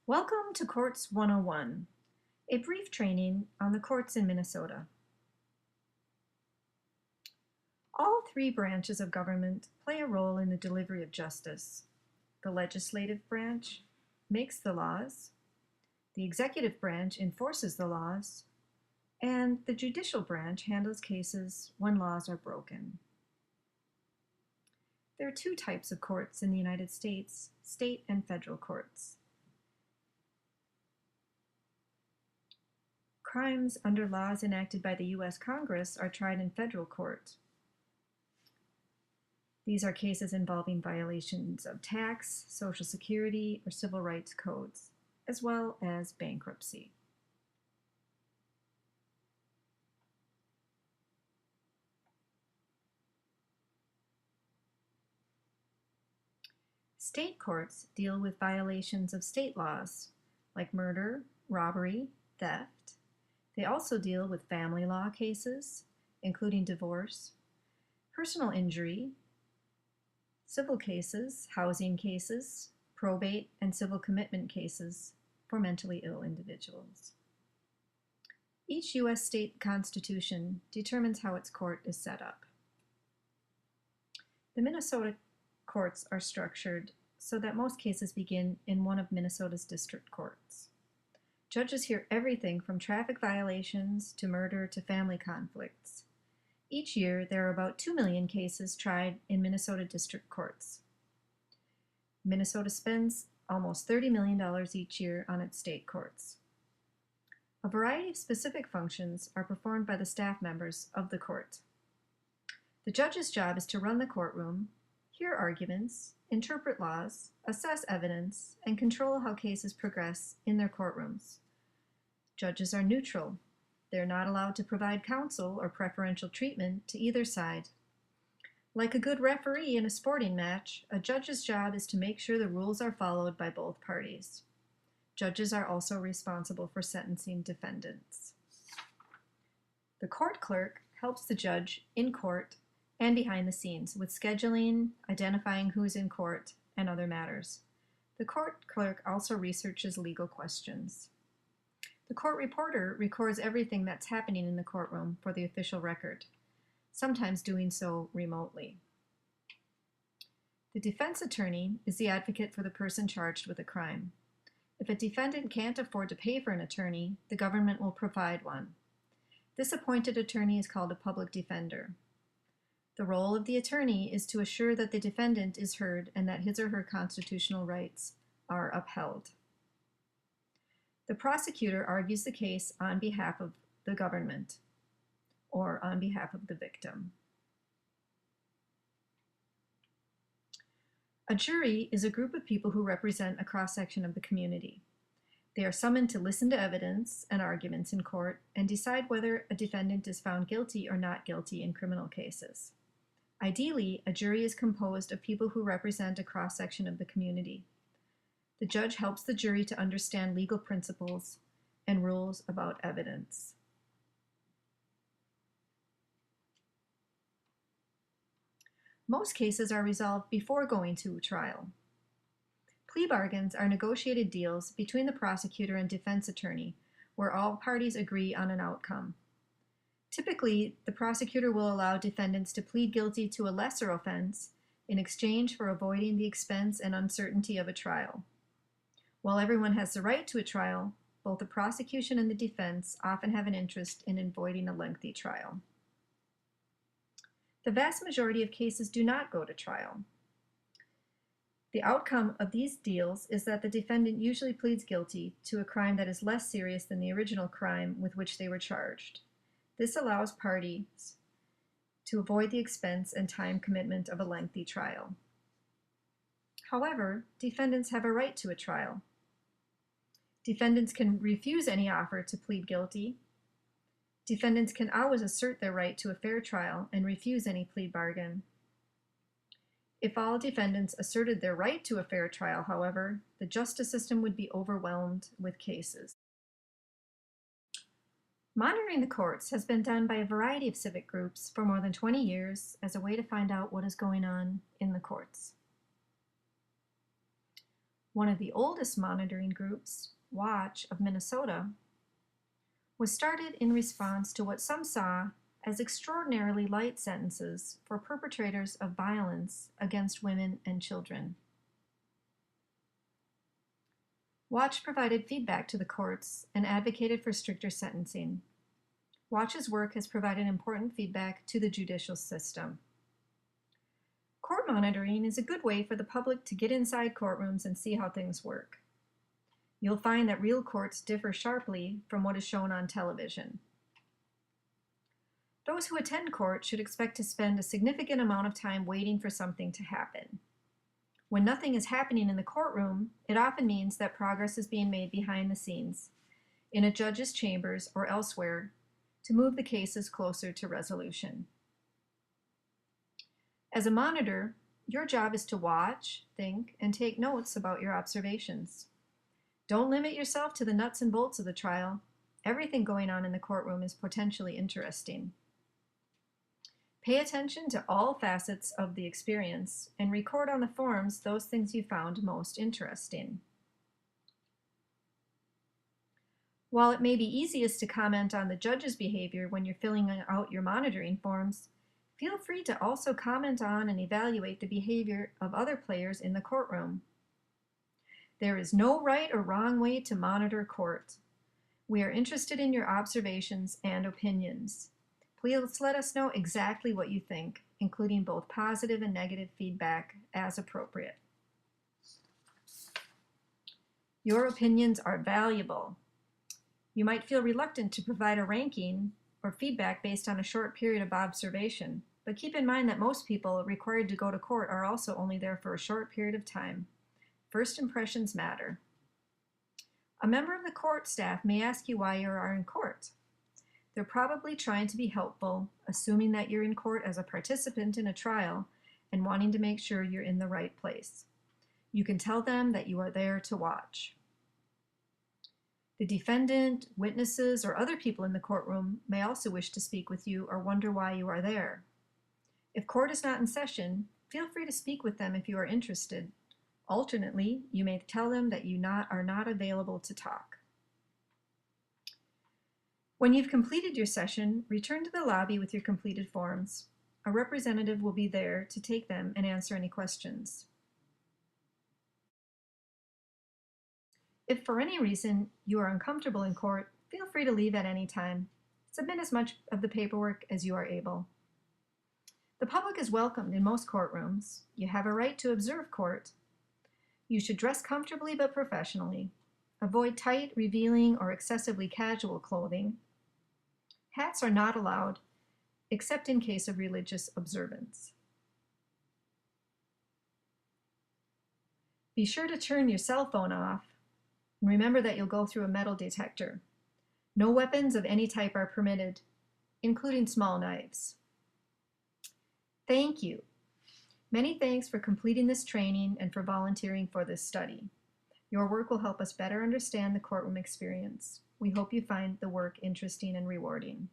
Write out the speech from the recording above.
Welcome to Courts 101, a brief training on the courts in Minnesota. All three branches of government play a role in the delivery of justice. The legislative branch makes the laws, the executive branch enforces the laws, and the judicial branch handles cases when laws are broken. There are two types of courts in the United States, state and federal courts. Crimes under laws enacted by the U.S. Congress are tried in federal court. These are cases involving violations of tax, Social Security, or civil rights codes, as well as bankruptcy. State courts deal with violations of state laws, like murder, robbery, theft. They also deal with family law cases, including divorce, personal injury, civil cases, housing cases, probate, and civil commitment cases for mentally ill individuals. Each U.S. state constitution determines how its court is set up. The Minnesota courts are structured so that most cases begin in one of Minnesota's district courts. Judges hear everything from traffic violations to murder to family conflicts. Each year, there are about 2 million cases tried in Minnesota district courts. Minnesota spends almost $30 million each year on its state courts. A variety of specific functions are performed by the staff members of the court. The judge's job is to run the courtroom, hear arguments, interpret laws, assess evidence, and control how cases progress in their courtrooms. Judges are neutral. They're not allowed to provide counsel or preferential treatment to either side. Like a good referee in a sporting match, a judge's job is to make sure the rules are followed by both parties. Judges are also responsible for sentencing defendants. The court clerk helps the judge in court and behind the scenes with scheduling, identifying who's in court, and other matters. The court clerk also researches legal questions. The court reporter records everything that's happening in the courtroom for the official record, sometimes doing so remotely. The defense attorney is the advocate for the person charged with a crime. If a defendant can't afford to pay for an attorney, the government will provide one. This appointed attorney is called a public defender. The role of the attorney is to assure that the defendant is heard and that his or her constitutional rights are upheld. The prosecutor argues the case on behalf of the government or on behalf of the victim. A jury is a group of people who represent a cross-section of the community. They are summoned to listen to evidence and arguments in court and decide whether a defendant is found guilty or not guilty in criminal cases. Ideally, a jury is composed of people who represent a cross-section of the community. The judge helps the jury to understand legal principles and rules about evidence. Most cases are resolved before going to trial. Plea bargains are negotiated deals between the prosecutor and defense attorney, where all parties agree on an outcome. Typically, the prosecutor will allow defendants to plead guilty to a lesser offense in exchange for avoiding the expense and uncertainty of a trial. While everyone has the right to a trial, both the prosecution and the defense often have an interest in avoiding a lengthy trial. The vast majority of cases do not go to trial. The outcome of these deals is that the defendant usually pleads guilty to a crime that is less serious than the original crime with which they were charged. This allows parties to avoid the expense and time commitment of a lengthy trial. However, defendants have a right to a trial. Defendants can refuse any offer to plead guilty. Defendants can always assert their right to a fair trial and refuse any plea bargain. If all defendants asserted their right to a fair trial, however, the justice system would be overwhelmed with cases. Monitoring the courts has been done by a variety of civic groups for more than 20 years as a way to find out what is going on in the courts. One of the oldest monitoring groups, Watch of Minnesota, was started in response to what some saw as extraordinarily light sentences for perpetrators of violence against women and children. Watch provided feedback to the courts and advocated for stricter sentencing. Watch's work has provided important feedback to the judicial system. Court monitoring is a good way for the public to get inside courtrooms and see how things work. You'll find that real courts differ sharply from what is shown on television. Those who attend court should expect to spend a significant amount of time waiting for something to happen. When nothing is happening in the courtroom, it often means that progress is being made behind the scenes, in a judge's chambers or elsewhere, to move the cases closer to resolution. As a monitor, your job is to watch, think, and take notes about your observations. Don't limit yourself to the nuts and bolts of the trial. Everything going on in the courtroom is potentially interesting. Pay attention to all facets of the experience and record on the forms those things you found most interesting. While it may be easiest to comment on the judge's behavior when you're filling out your monitoring forms, feel free to also comment on and evaluate the behavior of other players in the courtroom. There is no right or wrong way to monitor court. We are interested in your observations and opinions. Please let us know exactly what you think, including both positive and negative feedback as appropriate. Your opinions are valuable. You might feel reluctant to provide a ranking or feedback based on a short period of observation, but keep in mind that most people required to go to court are also only there for a short period of time. First impressions matter. A member of the court staff may ask you why you are in court. They're probably trying to be helpful, assuming that you're in court as a participant in a trial and wanting to make sure you're in the right place. You can tell them that you are there to watch. The defendant, witnesses, or other people in the courtroom may also wish to speak with you or wonder why you are there. If court is not in session, feel free to speak with them if you are interested. Alternately, you may tell them that you are not available to talk. When you've completed your session, return to the lobby with your completed forms. A representative will be there to take them and answer any questions. If for any reason you are uncomfortable in court, feel free to leave at any time. Submit as much of the paperwork as you are able. The public is welcomed in most courtrooms. You have a right to observe court. You should dress comfortably but professionally. Avoid tight, revealing, or excessively casual clothing. Hats are not allowed, except in case of religious observance. Be sure to turn your cell phone off. And remember that you'll go through a metal detector. No weapons of any type are permitted, including small knives. Thank you. Many thanks for completing this training and for volunteering for this study. Your work will help us better understand the courtroom experience. We hope you find the work interesting and rewarding.